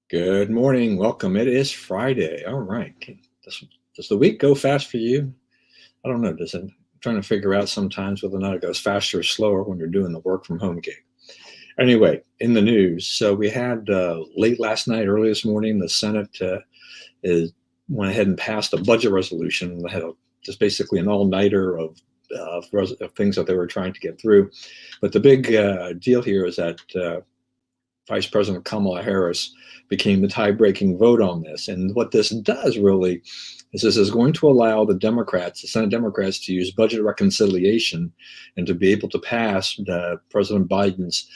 Good morning. Welcome. It is Friday. All right. Does the week go fast for you? I don't know. Does it? I'm trying to figure out sometimes whether or not it goes faster or slower when you're doing the work from home gig. Anyway, in the news, so we had late last night, early this morning, the Senate is went ahead and passed a budget resolution. They had just basically an all-nighter of things that they were trying to get through. But the big deal here is that Vice President Kamala Harris became the tie-breaking vote on this. And what this does really is this is going to allow the Democrats, the Senate Democrats, to use budget reconciliation and to be able to pass President Biden's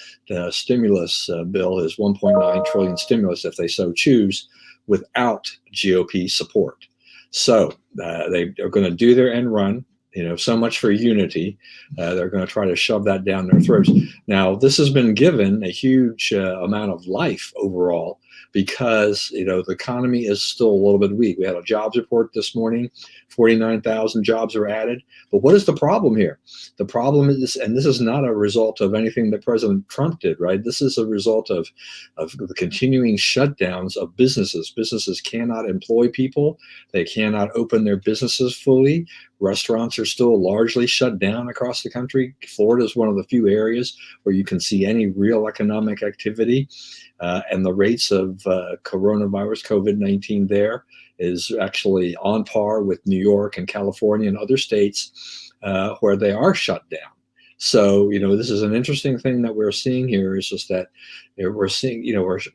stimulus bill, his 1.9 trillion stimulus, if they so choose, without GOP support. So they are going to do their end run. So much for unity. They're going to try to shove that down their throats. Now, this has been given a huge amount of life overall because, the economy is still a little bit weak. We had a jobs report this morning, 49,000 jobs are added. But what is the problem here? The problem is, and this is not a result of anything that President Trump did, right? This is a result of the continuing shutdowns of businesses. Businesses cannot employ people. They cannot open their businesses fully. Restaurants are still largely shut down across the country. Florida is one of the few areas where you can see any real economic activity. And the rates of coronavirus, COVID-19 there is actually on par with New York and California and other states where they are shut down. So, this is an interesting thing that we're seeing here is just that we're seeing,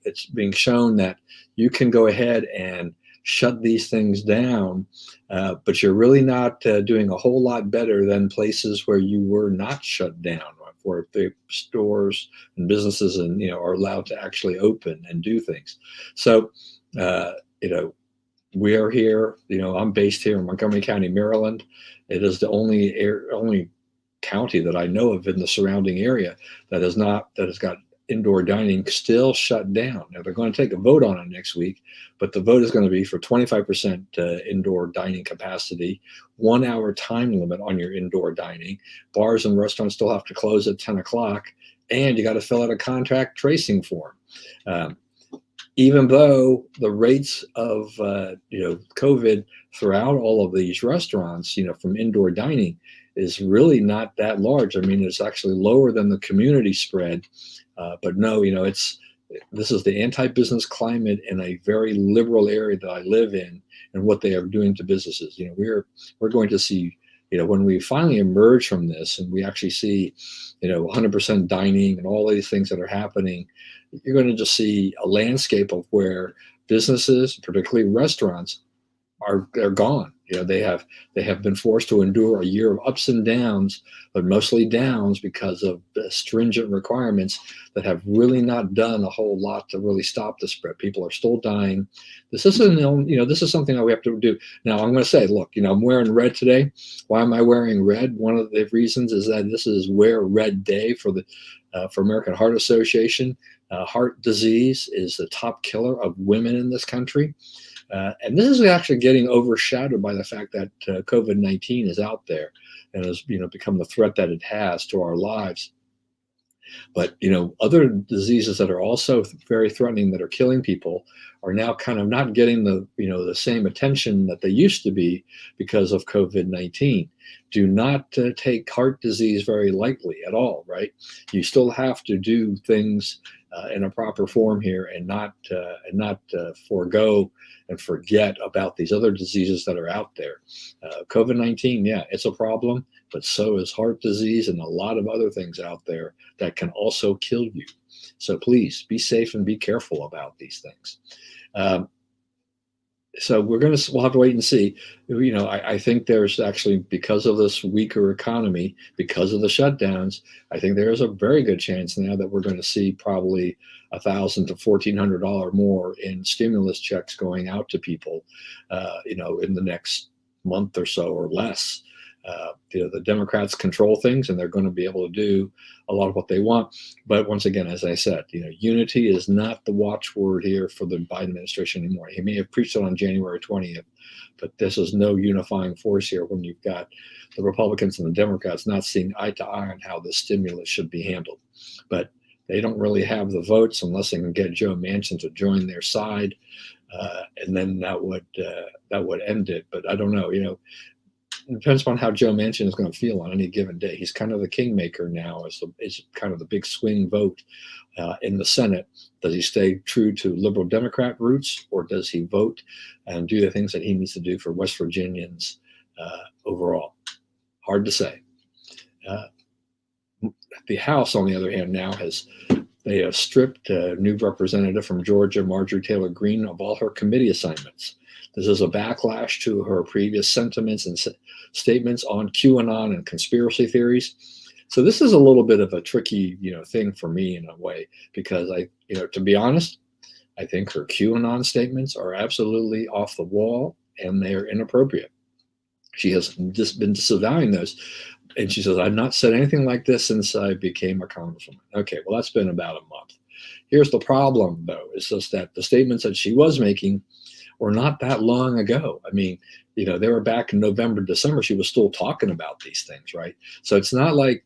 it's being shown that you can go ahead and shut these things down, but you're really not doing a whole lot better than places where you were not shut down, where the stores and businesses and are allowed to actually open and do things. So, we are here. I'm based here in Montgomery County, Maryland. It is the only county that I know of in the surrounding area that has got indoor dining still shut down. Now they're going to take a vote on it next week, but the vote is going to be for 25% indoor dining capacity, 1 hour time limit on your indoor dining. Bars and restaurants still have to close at 10 o'clock, and you got to fill out a contact tracing form. Even though the rates of COVID throughout all of these restaurants, from indoor dining, is really not that large. I mean, it's actually lower than the community spread. But no, this is the anti-business climate in a very liberal area that I live in, and what they are doing to businesses. We're going to see, when we finally emerge from this and we actually see, 100% dining and all these things that are happening, you're going to just see a landscape of where businesses, particularly restaurants, they're gone. They have been forced to endure a year of ups and downs, but mostly downs because of stringent requirements that have really not done a whole lot to really stop the spread. People are still dying. This isn't, this is something that we have to do. Now, I'm going to say, look, I'm wearing red today. Why am I wearing red? One of the reasons is that this is Wear Red Day for American Heart Association. Heart disease is the top killer of women in this country. And this is actually getting overshadowed by the fact that COVID-19 is out there and has become the threat that it has to our lives. But other diseases that are also very threatening, that are killing people, are now kind of not getting the same attention that they used to be because of COVID-19. Do not take heart disease very lightly at all, right? You still have to do things in a proper form here, and not forego and forget about these other diseases that are out there. COVID-19, yeah, it's a problem, but so is heart disease and a lot of other things out there that can also kill you. So please be safe and be careful about these things. So we'll have to wait and see. I think there's actually, because of this weaker economy, because of the shutdowns, I think there is a very good chance now that we're going to see probably $1,000 to $1,400 more in stimulus checks going out to people, in the next month or so or less. The Democrats control things, and they're going to be able to do a lot of what they want. But once again, as I said, unity is not the watchword here for the Biden administration anymore. He may have preached it on January 20th, but this is no unifying force here when you've got the Republicans and the Democrats not seeing eye to eye on how the stimulus should be handled. But they don't really have the votes unless they can get Joe Manchin to join their side, and then that would end it. But I don't know. It depends on how Joe Manchin is going to feel on any given day. He's kind of the kingmaker now, is kind of the big swing vote in the Senate. Does he stay true to liberal Democrat roots, or does he vote and do the things that he needs to do for West Virginians overall? Hard to say. The House, on the other hand, now they have stripped a new representative from Georgia, Marjorie Tayloe Greene, of all her committee assignments. This is a backlash to her previous sentiments and statements on QAnon and conspiracy theories. So this is a little bit of a tricky, thing for me in a way, because to be honest, I think her QAnon statements are absolutely off the wall and they're inappropriate. She has just been disavowing those. And she says, I've not said anything like this since I became a congresswoman. Okay, well, that's been about a month. Here's the problem, though, is just that the statements that she was making were not that long ago. I mean, they were back in November, December. She was still talking about these things, right? So it's not like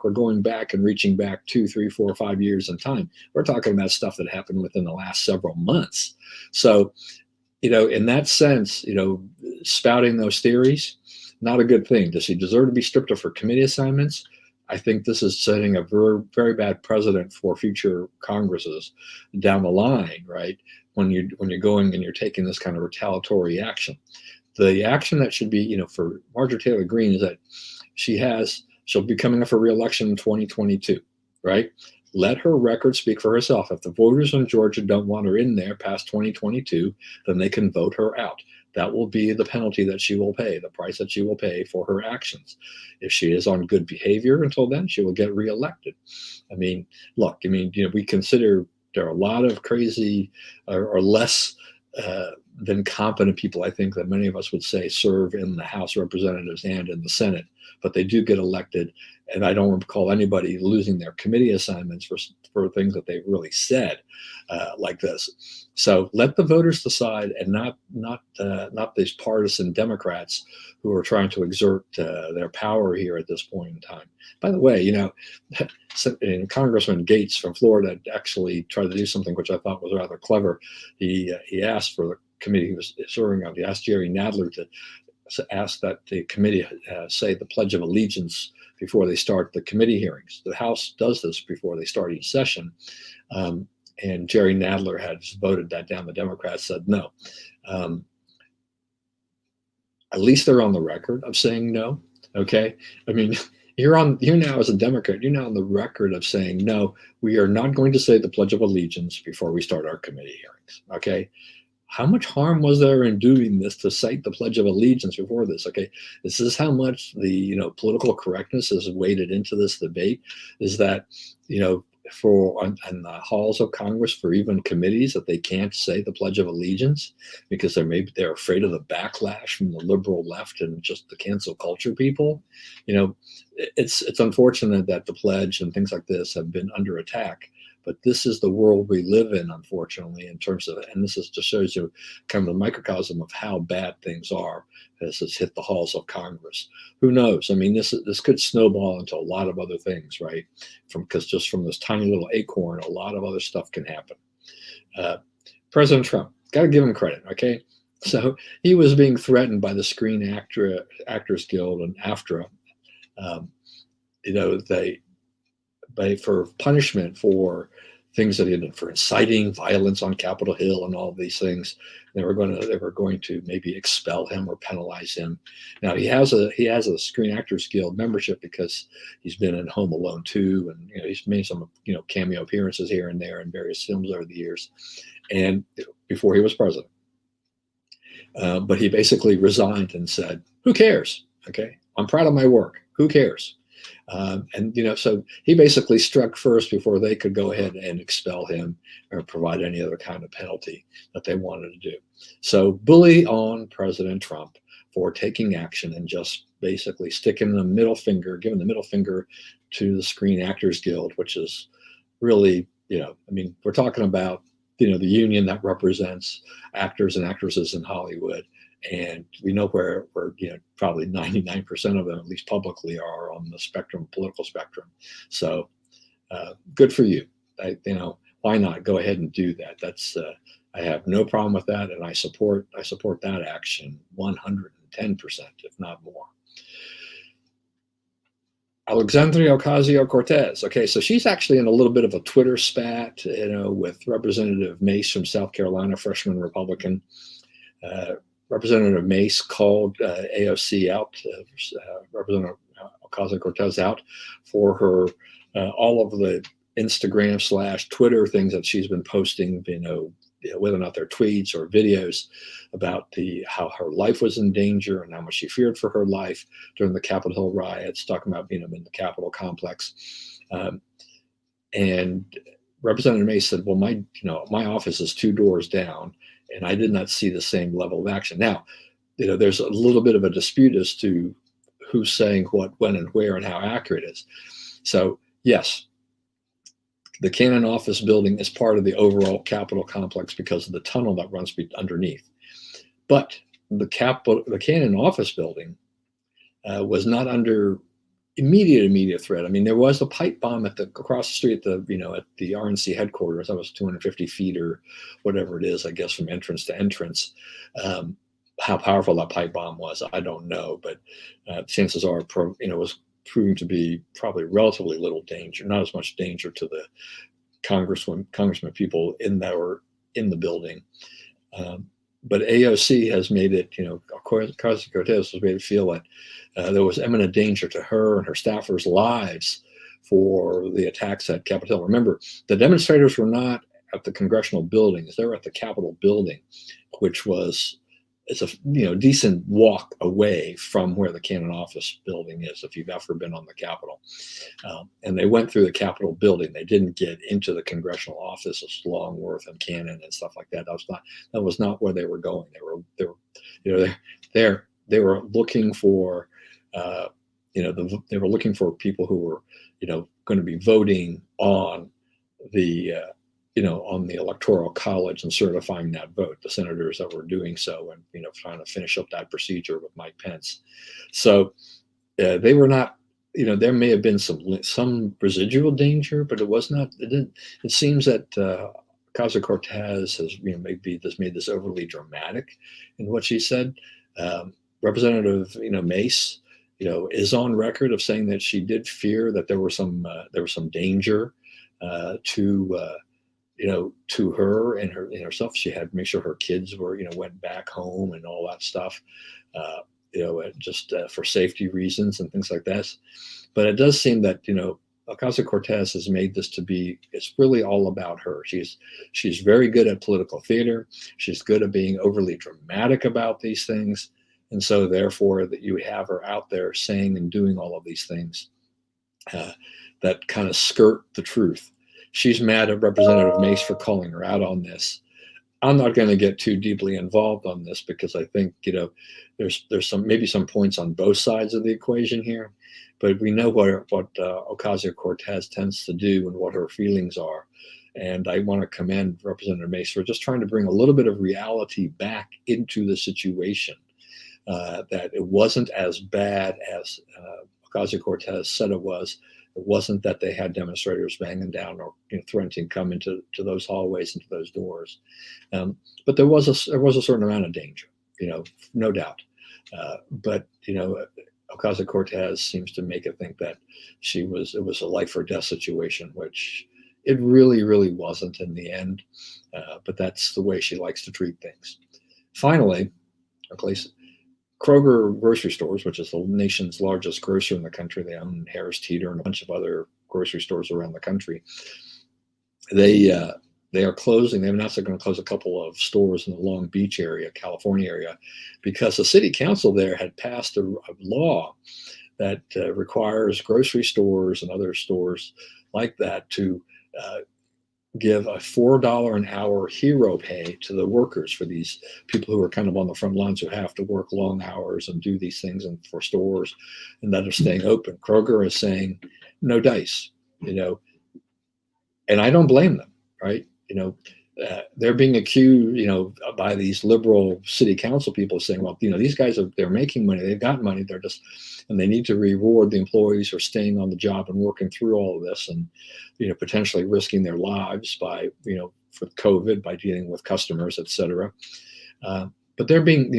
we're going back and reaching back 2, 3, 4, 5 years in time. We're talking about stuff that happened within the last several months. So, in that sense, spouting those theories, not a good thing. Does she deserve to be stripped of her committee assignments? I think this is setting a very, very bad precedent for future Congresses down the line, right? When you're going and you're taking this kind of retaliatory action. The action that should be, for Marjorie Tayloe Greene is that she'll be coming up for re-election in 2022, right? Let her record speak for herself. If the voters in Georgia don't want her in there past 2022, then they can vote her out. That will be the penalty that she will pay, the price that she will pay for her actions. If she is on good behavior until then, she will get reelected. I mean, look, we consider there are a lot of crazy or less than competent people, I think, that many of us would say serve in the House of Representatives and in the Senate, but they do get elected. And I don't recall anybody losing their committee assignments for things that they've really said like this. So let the voters decide, and not these partisan Democrats who are trying to exert their power here at this point in time. By the way, Congressman Gates from Florida actually tried to do something which I thought was rather clever. He asked for the committee he was serving on. He asked Jerry Nadler to ask that the committee say the Pledge of Allegiance before they start the committee hearings. The House does this before they start each session. And Jerry Nadler had voted that down. The Democrats said no. At least they're on the record of saying no. Okay. I mean, you're now as a Democrat, you're now on the record of saying, no, we are not going to say the Pledge of Allegiance before we start our committee hearings. Okay. How much harm was there in doing this, to cite the Pledge of Allegiance before this? Okay, this is how much the political correctness is weighted into this debate. Is that for in the halls of Congress, for even committees, that they can't say the Pledge of Allegiance because they're afraid of the backlash from the liberal left and just the cancel culture people. It's unfortunate that the pledge and things like this have been under attack. But this is the world we live in, unfortunately, in terms of, and this just shows you kind of the microcosm of how bad things are as it's hit the halls of Congress. Who knows? I mean, this could snowball into a lot of other things, right? Because just from this tiny little acorn, a lot of other stuff can happen. President Trump, got to give him credit, okay? So he was being threatened by the Screen Actors Guild and AFTRA. For punishment for things that he did, for inciting violence on Capitol Hill and all of these things. They were going to maybe expel him or penalize him. Now he has a Screen Actors Guild membership because he's been in Home Alone 2, and he's made some cameo appearances here and there in various films over the years, and before he was president. But he basically resigned and said, "Who cares? Okay, I'm proud of my work. Who cares?" So he basically struck first before they could go ahead and expel him or provide any other kind of penalty that they wanted to do. So bully on President Trump for taking action and just basically giving the middle finger to the Screen Actors Guild, which is really, we're talking about, the union that represents actors and actresses in Hollywood. And we know where probably 99% of them, at least publicly, are on the political spectrum. So good for you. why not go ahead and do that? That's I have no problem with that, and I support that action 110%, if not more. Alexandria Ocasio-Cortez. Okay, so she's actually in a little bit of a Twitter spat, with Representative Mace from South Carolina, freshman Republican. Representative Mace called AOC out, Representative Ocasio-Cortez out for her all of the Instagram / Twitter things that she's been posting, whether or not they're tweets or videos about how her life was in danger and how much she feared for her life during the Capitol Hill riots, talking about being in the Capitol complex. And Representative Mace said, well, my office is 2 doors down, and I did not see the same level of action. Now, there's a little bit of a dispute as to who's saying what, when, and where, and how accurate it is. So, yes, the Cannon office building is part of the overall Capitol complex because of the tunnel that runs underneath. But the Cannon office building was not under immediate threat. I mean, there was a pipe bomb across the street at the RNC headquarters. That was 250 feet or whatever it is, I guess, from entrance to entrance. How powerful that pipe bomb was, I don't know, but chances are, was proving to be probably relatively little danger, not as much danger to the congressmen, people in the building. But AOC has made it, Ocasio-Cortez has made it feel like there was imminent danger to her and her staffers' lives for the attacks at Capitol Hill. Remember, the demonstrators were not at the congressional buildings; they were at the Capitol building, which it's a decent walk away from where the Cannon office building is, if you've ever been on the Capitol. And they went through the Capitol building. They didn't get into the congressional offices, Longworth and Cannon and stuff like that. That was not where they were going. They were looking for they were looking for people who were going to be voting on the on the Electoral College and certifying that vote, the senators that were doing so, and trying to finish up that procedure with Mike Pence. So they were not, there may have been some residual danger, but it was not. It seems that Ocasio-Cortez has maybe made this overly dramatic in what she said. Representative Mace is on record of saying that she did fear that there was some danger to her and herself. She had to make sure her kids went back home and all that stuff, just for safety reasons and things like that. But it does seem that, Ocasio-Cortez has made this to be, it's really all about her. She's very good at political theater. She's good at being overly dramatic about these things. And so therefore that you have her out there saying and doing all of these things that kind of skirt the truth. She's mad at Representative Mace for calling her out on this. I'm not going to get too deeply involved on this because I think there's maybe some points on both sides of the equation here, but we know what Ocasio-Cortez tends to do and what her feelings are, and I want to commend Representative Mace for just trying to bring a little bit of reality back into the situation. That it wasn't as bad as Ocasio-Cortez said it was. It wasn't that they had demonstrators banging down or threatening to come into those hallways, into those doors, but there was a certain amount of danger, no doubt. But Ocasio-Cortez seems to make it think that it was a life or death situation, which it really wasn't in the end. But that's the way she likes to treat things. Finally, at least, Kroger grocery stores, which is the nation's largest grocer in the country, they own Harris Teeter and a bunch of other grocery stores around the country. They are closing. They've announced they're going to close a couple of stores in the Long Beach area, California area, because the city council there had passed a law that requires grocery stores and other stores like that to give a $4 an hour hero pay to the workers, for these people who are kind of on the front lines, who have to work long hours and do these things and for stores and that are staying open. Kroger is saying no dice, and I don't blame them, right? they're being accused, by these liberal city council people saying, well, these guys they're making money, they've got money, and they need to reward the employees who are staying on the job and working through all of this, and potentially risking their lives by for COVID, by dealing with customers, etc. But they're being,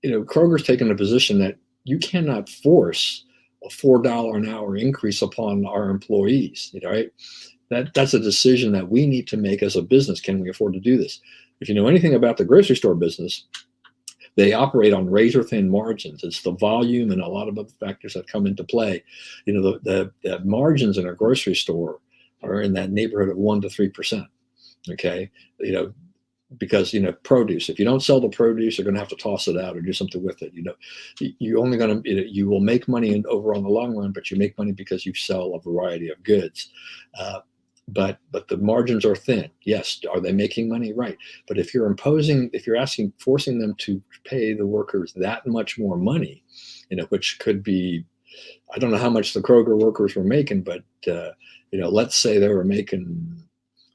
Kroger's taken a position that you cannot force a $4 an hour increase upon our employees, right? That's a decision that we need to make as a business. Can we afford to do this? If you know anything about the grocery store business, they operate on razor thin margins. It's the volume and a lot of other factors that come into play. The margins in a grocery store are in that neighborhood of 1% to 3%. Okay, because produce. If you don't sell the produce, you're going to have to toss it out or do something with it. You only going to you will make money over on the long run, but you make money because you sell a variety of goods. But the margins are thin. Yes, are they making money? Right. But if you're forcing them to pay the workers that much more money, which could be, I don't know how much the Kroger workers were making, but let's say they were making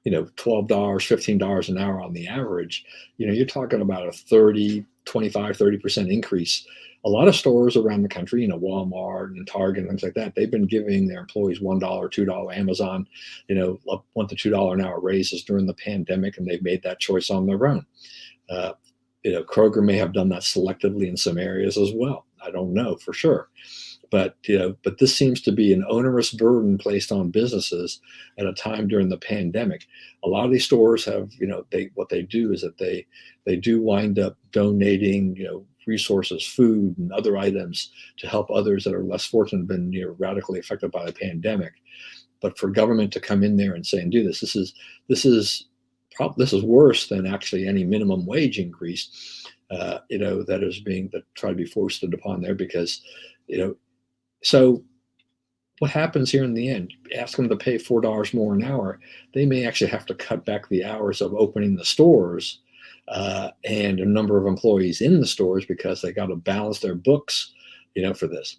$12, $15 an hour on the average. You're talking about a 30% increase. A lot of stores around the country, Walmart and Target and things like that, they've been giving their employees $1, $2, Amazon, $1 to $2 an hour raises during the pandemic, and they've made that choice on their own. Kroger may have done that selectively in some areas as well. I don't know for sure. But this seems to be an onerous burden placed on businesses at a time during the pandemic. A lot of these stores have, what they do is that they do wind up donating, resources, food and other items to help others that are less fortunate, been radically affected by the pandemic. But for government to come in there and say and do this, this is worse than actually any minimum wage increase, that is being tried to be foisted upon there, because so what happens here in the end? Ask them to pay $4 more an hour. They may actually have to cut back the hours of opening the stores and a number of employees in the stores, because they got to balance their books, for this.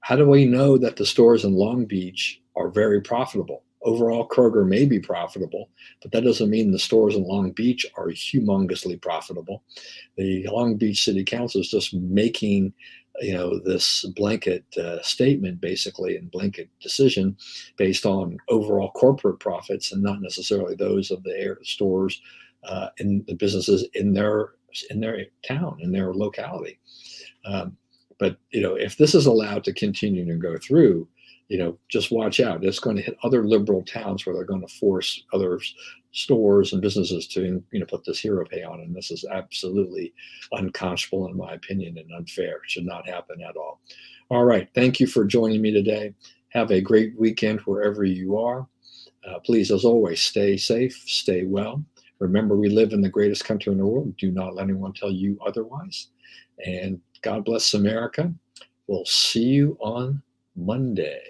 How do we know that the stores in Long Beach are very profitable? Overall, Kroger may be profitable, but that doesn't mean the stores in Long Beach are humongously profitable. The Long Beach City Council is just making this blanket statement, basically, and blanket decision based on overall corporate profits, and not necessarily those of the stores and the businesses in their town, in their locality. But if this is allowed to continue to go through, just watch out. It's going to hit other liberal towns where they're going to force other stores and businesses to, put this hero pay on. And this is absolutely unconscionable, in my opinion, and unfair. It should not happen at all. All right. Thank you for joining me today. Have a great weekend wherever you are. Please, as always, stay safe, stay well. Remember, we live in the greatest country in the world. Do not let anyone tell you otherwise. And God bless America. We'll see you on Monday.